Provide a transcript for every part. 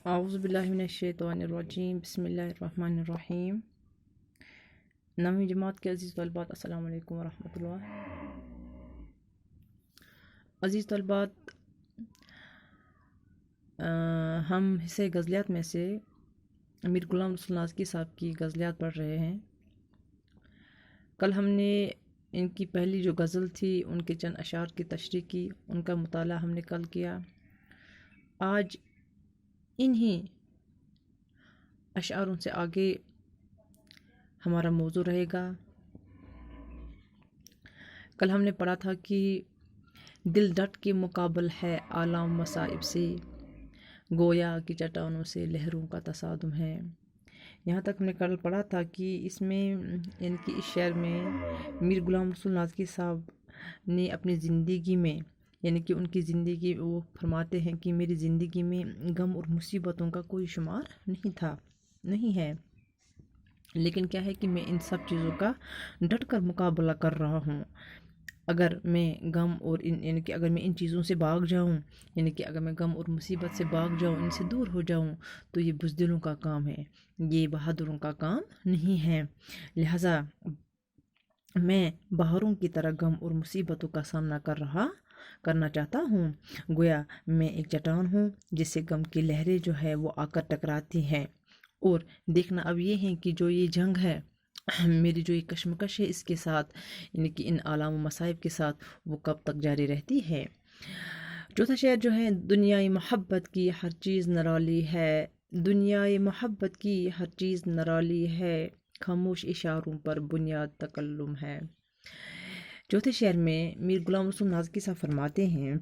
اعوذ باللہ من الشیطان الرجیم، بسم اللہ الرحمن الرحیم۔ نویں جماعت کے عزیز طلبات، السلام علیکم ورحمۃ اللہ۔ عزیز طلبات، ہم حصے غزلیات میں سے امیر غلام رسول نازکی صاحب کی غزلیات پڑھ رہے ہیں۔ کل ہم نے ان کی پہلی جو غزل تھی ان کے چند اشعار کی تشریح کی، ان کا مطالعہ ہم نے کل کیا۔ آج انہی اشعاروں سے آگے ہمارا موضوع رہے گا۔ کل ہم نے پڑھا تھا کہ دل ڈٹ کے مقابل ہے عالم مصائب سے، گویا کہ چٹانوں سے لہروں کا تصادم ہے۔ یہاں تک ہم نے کل پڑھا تھا کہ اس میں یعنی کہ اس شعر میں میر غلام رسول نازکی صاحب نے اپنی زندگی میں یعنی کہ ان کی زندگی وہ فرماتے ہیں کہ میری زندگی میں غم اور مصیبتوں کا کوئی شمار نہیں ہے، لیکن کیا ہے کہ میں ان سب چیزوں کا ڈٹ کر مقابلہ کر رہا ہوں۔ اگر میں غم اور یعنی کہ اگر میں ان چیزوں سے بھاگ جاؤں، یعنی کہ اگر میں غم اور مصیبت سے بھاگ جاؤں، ان سے دور ہو جاؤں، تو یہ بزدلوں کا کام ہے، یہ بہادروں کا کام نہیں ہے۔ لہٰذا میں بہاروں کی طرح غم اور مصیبتوں کا سامنا کرنا چاہتا ہوں۔ گویا میں ایک چٹان ہوں جس سے غم کی لہریں جو ہے وہ آ کر ٹکراتی ہیں، اور دیکھنا اب یہ ہے کہ جو یہ جنگ ہے، میری جو یہ کشمکش ہے اس کے ساتھ یعنی کہ ان آلام و مصائب کے ساتھ، وہ کب تک جاری رہتی ہے۔ چوتھا شعر جو ہے، دنیائے محبت کی ہر چیز نرالی ہے، دنیائے محبت کی ہر چیز نرالی ہے، خاموش اشاروں پر بنیاد تکلم ہے۔ چوتھے شعر میں میر غلام رسول نازکی صاحب فرماتے ہیں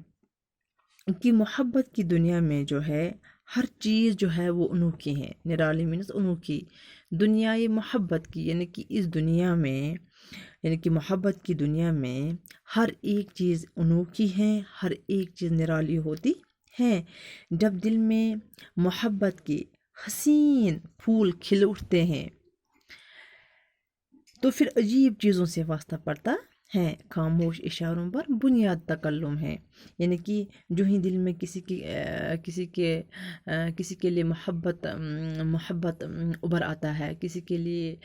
کہ محبت کی دنیا میں جو ہے ہر چیز جو ہے وہ انوکھی ہے، نرالی مینس انوکھی۔ دنیائے محبت کی یعنی کہ اس دنیا میں یعنی کہ محبت کی دنیا میں ہر ایک چیز انوکھی ہے، ہر ایک چیز نرالی ہوتی ہے۔ جب دل میں محبت کے حسین پھول کھل اٹھتے ہیں تو پھر عجیب چیزوں سے واسطہ پڑتا ہے، خاموش اشاروں پر بنیاد تکلم ہے۔ یعنی کہ جو ہی دل میں کسی کے لیے محبت ابھر آتا ہے، کسی کے لیے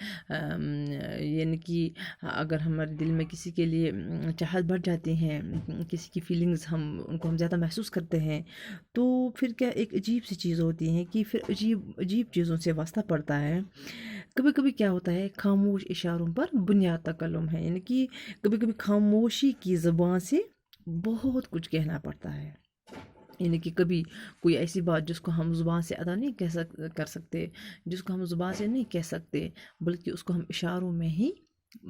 یعنی کہ اگر ہمارے دل میں کسی کے لیے چاہت بڑھ جاتی ہیں، کسی کی فیلنگز ان کو ہم زیادہ محسوس کرتے ہیں، تو پھر کیا ایک عجیب سی چیز ہوتی ہے کہ پھر عجیب چیزوں سے واسطہ پڑتا ہے۔ کبھی کبھی کیا ہوتا ہے، خاموش اشاروں پر بنیاد تکلم ہے، یعنی کہ کبھی کبھی خاموشی کی زبان سے بہت کچھ کہنا پڑتا ہے۔ یعنی کہ کبھی کوئی ایسی بات جس کو ہم زبان سے ادا نہیں کر سکتے، جس کو ہم زبان سے نہیں کہہ سکتے، بلکہ اس کو ہم اشاروں میں ہی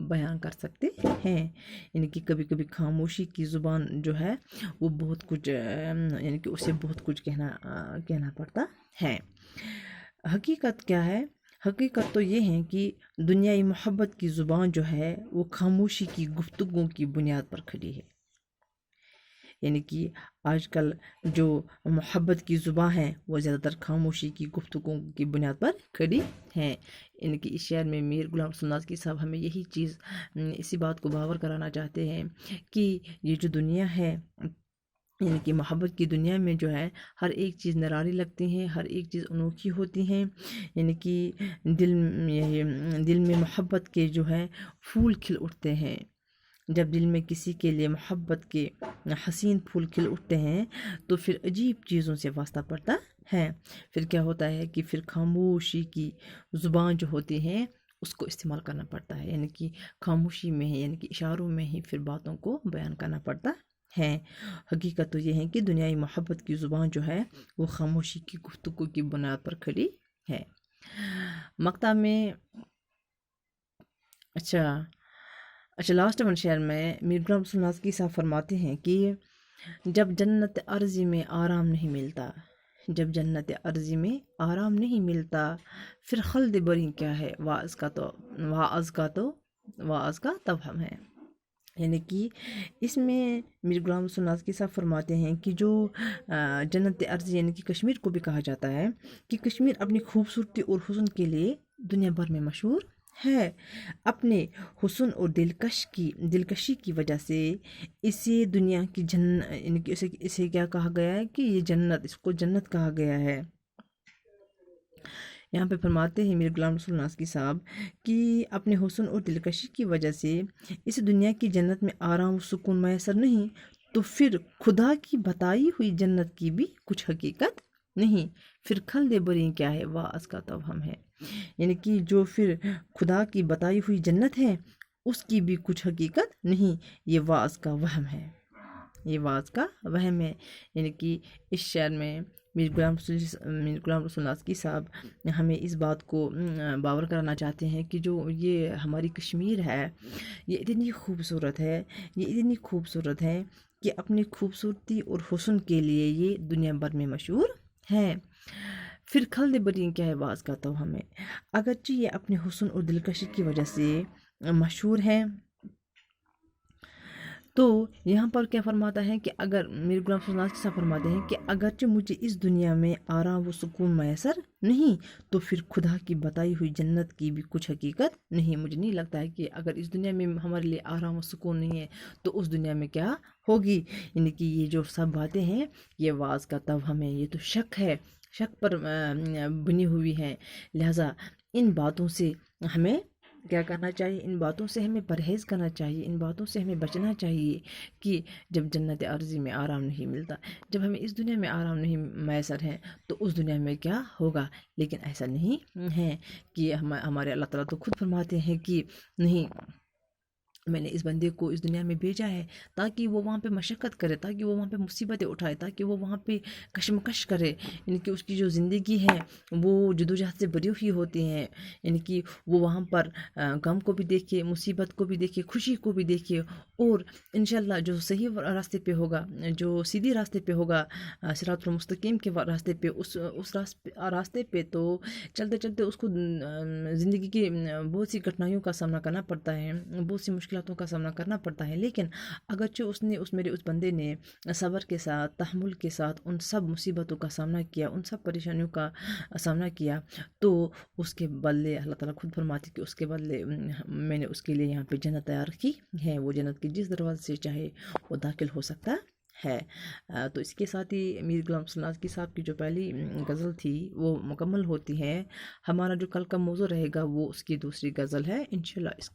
بیان کر سکتے ہیں۔ یعنی کہ کبھی کبھی خاموشی کی زبان جو ہے وہ بہت کچھ یعنی کہ اسے بہت کچھ کہنا پڑتا ہے۔ حقیقت کیا ہے؟ حقیقت تو یہ ہے کہ دنیای محبت کی زبان جو ہے وہ خاموشی کی گفتگو کی بنیاد پر کھڑی ہے۔ یعنی کہ آج کل جو محبت کی زبان ہے وہ زیادہ تر خاموشی کی گفتگو کی بنیاد پر کھڑی ہے۔ یعنی کہ اس شعر میں میر غلام رسول نازکی صاحب ہمیں یہی چیز اسی بات کو باور کرانا چاہتے ہیں کہ یہ جو دنیا ہے یعنی کہ محبت کی دنیا میں جو ہے ہر ایک چیز نرالی لگتی ہیں، ہر ایک چیز انوکھی ہوتی ہیں۔ یعنی کہ دل میں محبت کے جو ہے پھول کھل اٹھتے ہیں۔ جب دل میں کسی کے لیے محبت کے حسین پھول کھل اٹھتے ہیں تو پھر عجیب چیزوں سے واسطہ پڑتا ہے۔ پھر کیا ہوتا ہے کہ پھر خاموشی کی زبان جو ہوتی ہے اس کو استعمال کرنا پڑتا ہے، یعنی کہ خاموشی میں ہی یعنی کہ اشاروں میں ہی پھر باتوں کو بیان کرنا پڑتا ہے۔ حقیقت تو یہ ہے کہ دنیای محبت کی زبان جو ہے وہ خاموشی کی گفتگو کی بنیاد پر کھڑی ہے۔ مقطع میں اچھا لاسٹ ون شعر میں میر غلام رسول نازکی صاحب فرماتے ہیں کہ جب جنت عرضی میں آرام نہیں ملتا، جب جنت عرضی میں آرام نہیں ملتا، پھر خلد بری کیا ہے، واعظ کا توہم ہے۔ یعنی کہ اس میں میر غلام رسول نازکی صاحب فرماتے ہیں کہ جو جنت عرضی یعنی کہ کشمیر کو بھی کہا جاتا ہے کہ کشمیر اپنی خوبصورتی اور حسن کے لیے دنیا بھر میں مشہور ہے۔ اپنے حسن اور دلکشی کی وجہ سے اسے دنیا کی جنت یعنی کہ اسے کیا کہا گیا ہے کہ یہ جنت، اس کو جنت کہا گیا ہے۔ یہاں پہ فرماتے ہیں میر غلام رسول ناسکی صاحب کہ اپنے حسن اور دلکشی کی وجہ سے اس دنیا کی جنت میں آرام و سکون میسر نہیں، تو پھر خدا کی بتائی ہوئی جنت کی بھی کچھ حقیقت نہیں۔ پھر کھل دے بریں کیا ہے واعظ کا توہم ہے، یعنی کہ جو پھر خدا کی بتائی ہوئی جنت ہے اس کی بھی کچھ حقیقت نہیں، یہ واعظ کا وہم ہے، یہ واعظ کا وہم ہے۔ یعنی کہ اس شعر میں میر غلام رسول ناسکی صاحب ہمیں اس بات کو باور کرانا چاہتے ہیں کہ جو یہ ہماری کشمیر ہے یہ اتنی خوبصورت ہے، یہ اتنی خوبصورت ہے کہ اپنی خوبصورتی اور حسن کے لیے یہ دنیا بھر میں مشہور ہے۔ پھر کھل دے بریں کیا ہے واعظ کا توہم ہے، اگرچہ یہ اپنے حسن اور دلکشی کی وجہ سے مشہور ہے، تو یہاں پر کیا فرماتا ہے کہ اگر میر غلام رسول ناسکی صاحب فرماتے ہیں کہ اگرچہ مجھے اس دنیا میں آرام و سکون میسر نہیں، تو پھر خدا کی بتائی ہوئی جنت کی بھی کچھ حقیقت نہیں۔ مجھے نہیں لگتا ہے کہ اگر اس دنیا میں ہمارے لیے آرام و سکون نہیں ہے تو اس دنیا میں کیا ہوگی۔ یعنی کہ یہ جو سب باتیں ہیں یہ واعظ کا توہم ہے، یہ تو شک ہے، شک پر بنی ہوئی ہے، لہٰذا ان باتوں سے ہمیں کیا کرنا چاہیے، ان باتوں سے ہمیں پرہیز کرنا چاہیے، ان باتوں سے ہمیں بچنا چاہیے کہ جب جنت عرضی میں آرام نہیں ملتا، جب ہمیں اس دنیا میں آرام نہیں میسر ہے تو اس دنیا میں کیا ہوگا۔ لیکن ایسا نہیں ہے کہ ہمارے اللہ تعالیٰ تو خود فرماتے ہیں کہ نہیں، میں نے اس بندے کو اس دنیا میں بھیجا ہے تاکہ وہ وہاں پہ مشقت کرے، تاکہ وہ وہاں پہ مصیبتیں اٹھائے، تاکہ وہ وہاں پہ کشمکش کرے، یعنی کہ اس کی جو زندگی ہے وہ جدوجہد سے بھری ہوئی ہوتی ہیں، یعنی کہ وہ وہاں پر غم کو بھی دیکھے، مصیبت کو بھی دیکھے، خوشی کو بھی دیکھے، اور انشاءاللہ جو صحیح راستے پہ ہوگا، جو سیدھی راستے پہ ہوگا، صراط المستقیم کے راستے پہ، اس راستے پہ تو چلتے چلتے اس کو زندگی کی بہت سی کٹھنائیوں کا سامنا کرنا پڑتا ہے، بہت سی مشکلاتوں کا سامنا کرنا پڑتا ہے، لیکن اگرچہ میرے اس بندے نے صبر کے ساتھ، تحمل کے ساتھ ان سب مصیبتوں کا سامنا کیا، ان سب پریشانیوں کا سامنا کیا، تو اس کے بدلے اللہ تعالیٰ خود فرماتے کہ اس کے بدلے میں نے اس کے لیے یہاں پہ جنت تیار کی ہے، وہ جنت کی جس دروازے سے چاہے وہ داخل ہو سکتا ہے۔ تو اس کے ساتھ ہی میر غلام رسول ناسکی صاحب کی جو پہلی غزل تھی وہ مکمل ہوتی ہے۔ ہمارا جو کل کا موضوع رہے گا وہ اس کی دوسری غزل ہے انشاءاللہ۔